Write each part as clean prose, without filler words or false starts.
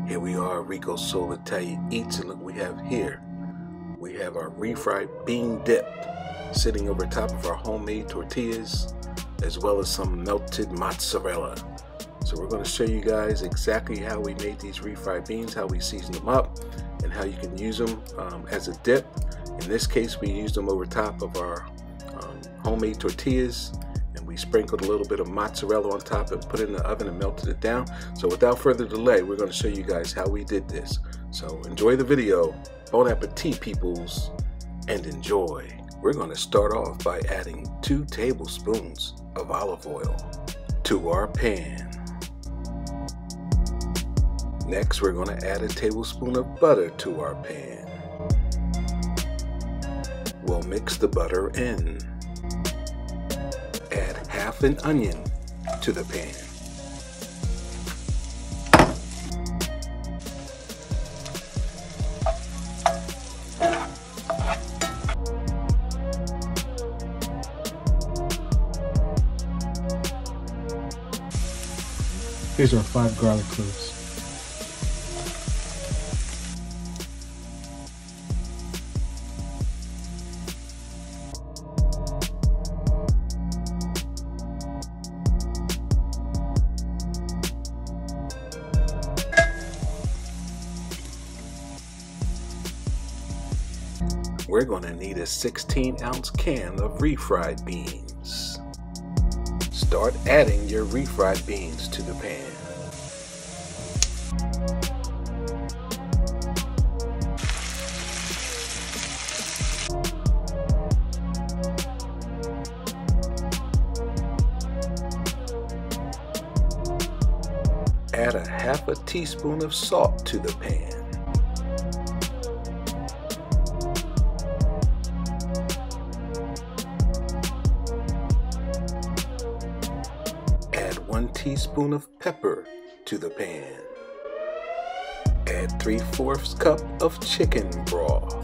Here we are, Rico Soul Italian Eats, and look we have here. We have our refried bean dip sitting over top of our homemade tortillas, as well as some melted mozzarella. So we're going to show you guys exactly how we made these refried beans, how we season them up, and how you can use them as a dip. In this case, we used them over top of our homemade tortillas, and we sprinkled a little bit of mozzarella on top and put it in the oven and melted it down. So without further delay, we're going to show you guys how we did this. So enjoy the video. Bon appetit, peoples, and enjoy. We're going to start off by adding 2 tablespoons of olive oil to our pan. Next, we're going to add a tablespoon of butter to our pan. We'll mix the butter in. Add half an onion to the pan. Here's our 5 garlic cloves. We're going to need a 16-ounce can of refried beans. Start adding your refried beans to the pan. Add a half a teaspoon of salt to the pan. Add 1 teaspoon of pepper to the pan. Add 3/4 cup of chicken broth.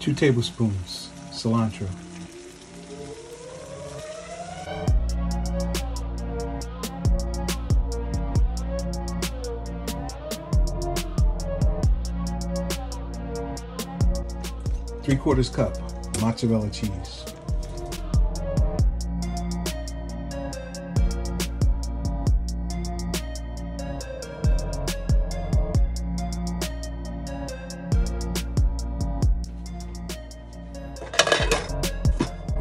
Two tablespoons cilantro. Three-quarters cup mozzarella cheese.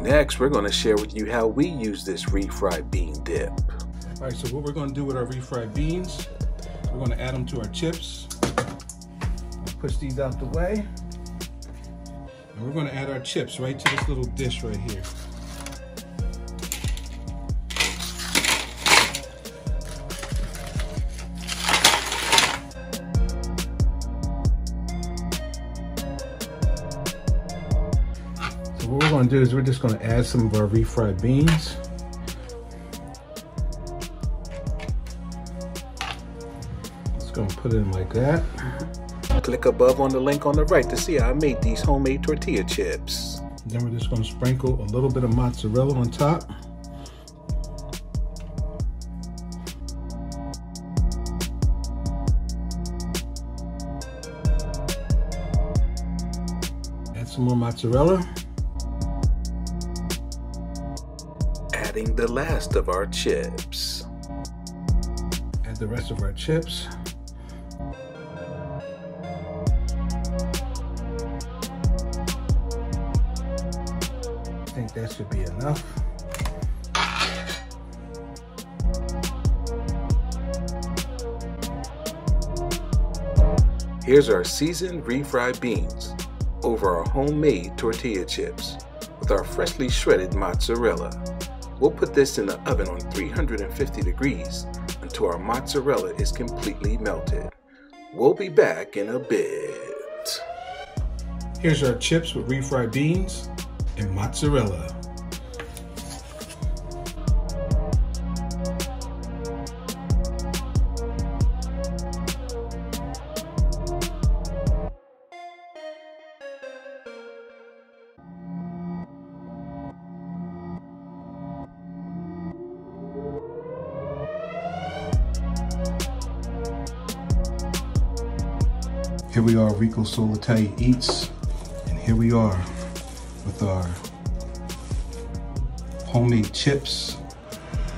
Next, we're going to share with you how we use this refried bean dip. All right, so what we're going to do with our refried beans, we're going to add them to our chips. Push these out the way. And we're going to add our chips right to this little dish right here. So what we're going to do is we're just going to add some of our refried beans. Just going to put it in like that. Click above on the link on the right to see how I made these homemade tortilla chips. Then we're just going to sprinkle a little bit of mozzarella on top. Add some more mozzarella. Adding the last of our chips. Add the rest of our chips. I think that should be enough. Here's our seasoned refried beans over our homemade tortilla chips with our freshly shredded mozzarella. We'll put this in the oven on 350 degrees until our mozzarella is completely melted. We'll be back in a bit. Here's our chips with refried beans and mozzarella. Here we are, Rico Soul Italian Eats, and here we are with our homemade chips,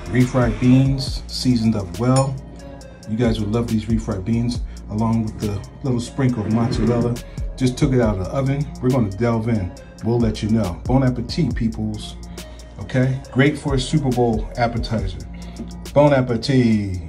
refried beans, seasoned up well. You guys would love these refried beans, along with the little sprinkle of mozzarella. Just took it out of the oven. We're gonna delve in. We'll let you know. Bon appetit, peoples. Okay, great for a Super Bowl appetizer. Bon appetit.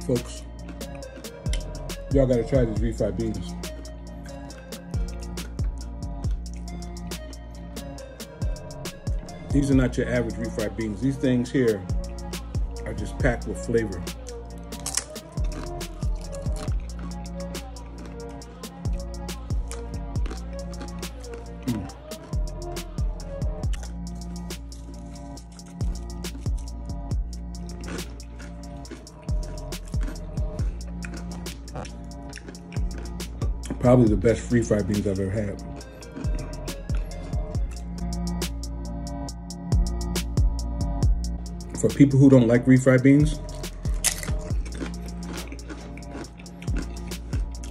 Folks, y'all gotta try these refried beans. These are not your average refried beans. These things here are just packed with flavor. Probably the best refried beans I've ever had. For people who don't like refried beans,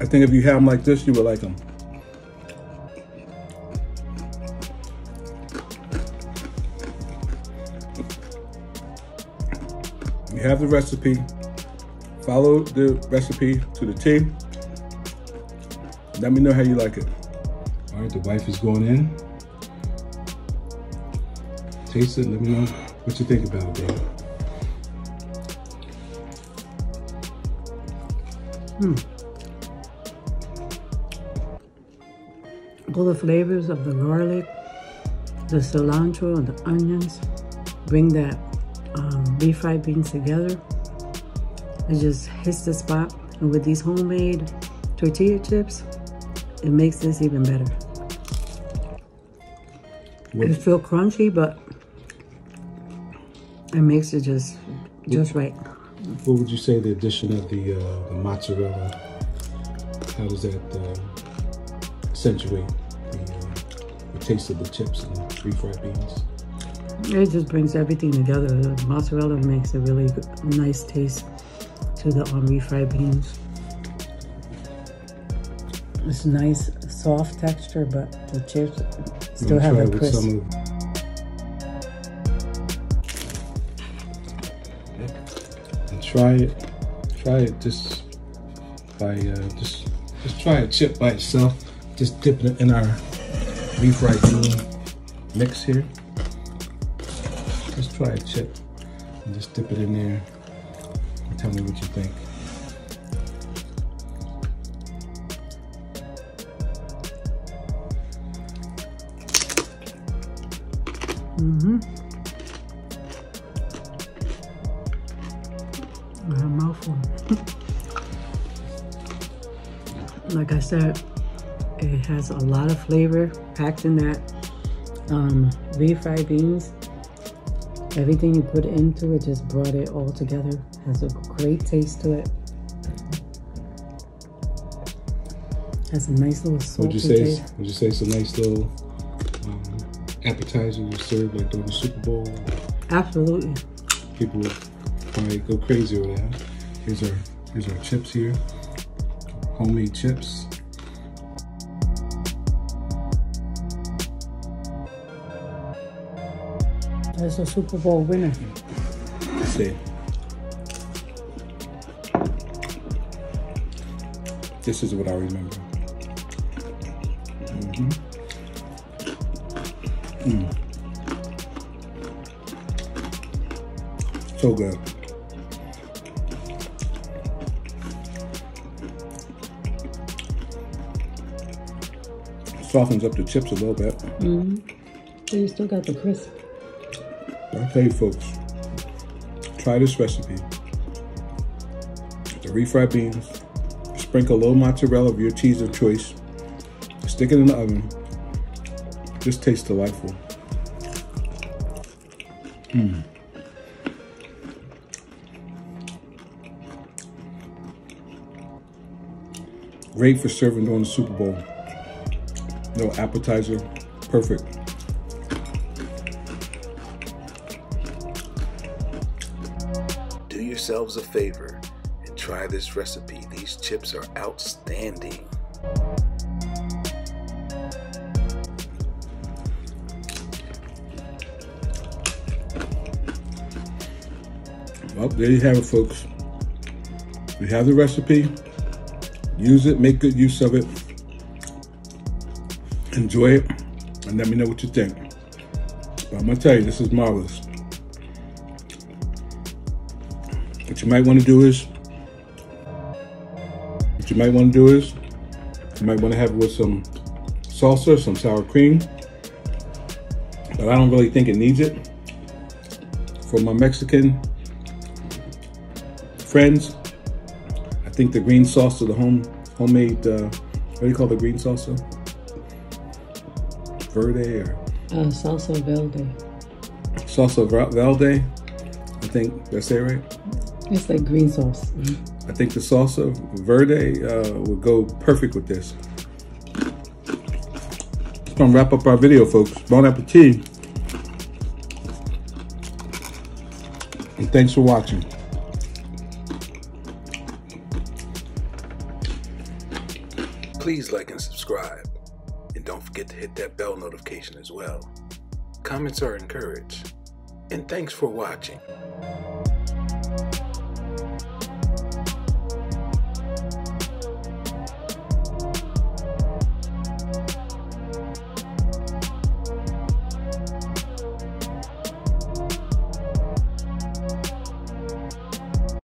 I think if you have them like this, you would like them. You have the recipe, follow the recipe to the T. Let me know how you like it. All right, the wife is going in. Taste it, let me know what you think about it, babe. All the flavors of the garlic, the cilantro, and the onions bring that refried beans together. It just hits the spot. And with these homemade tortilla chips, it makes this even better. It feels crunchy, but it makes it just right. What would you say the addition of the mozzarella, how does that accentuate the taste of the chips and refried beans? It just brings everything together. The mozzarella makes a really nice taste to the refried beans. It's nice, soft texture, but the chips still have a crisp. And try it just by just try a chip by itself. Just dip it in our refried bean mix here. Just try a chip and just dip it in there and tell me what you think. A mouthful. Like I said, it has a lot of flavor packed in that refried beans. Everything you put into it just brought it all together. Has a great taste to it. Has a nice little salty taste. Would you say it's a nice little appetizer you serve like during the Super Bowl? Absolutely. People would probably go crazy over that. Here's our chips here. Homemade chips. That's a Super Bowl winner. Let's see. This is what I remember. So good. Softens up the chips a little bit. So you still got the crisp. I'll tell you folks, try this recipe. The refried beans, sprinkle a little mozzarella of your cheese of choice, stick it in the oven. This tastes delightful. Great for serving during the Super Bowl. No appetizer, perfect. Do yourselves a favor and try this recipe. These chips are outstanding. Well, there you have it, folks. We have the recipe. Use it, make good use of it. Enjoy it, and let me know what you think. But I'm gonna tell you, this is marvelous. What you might want to do is, you might want to have it with some salsa, some sour cream. But I don't really think it needs it. For my Mexican friends, I think the green salsa, the homemade, what do you call the green salsa? Verde or? Salsa verde. Salsa verde, I think that's it, right? It's like green sauce. I think the salsa verde would go perfect with this. That's gonna wrap up our video, folks. Bon appetit. And thanks for watching. Please like and subscribe. And don't forget to hit that bell notification as well. Comments are encouraged. And thanks for watching.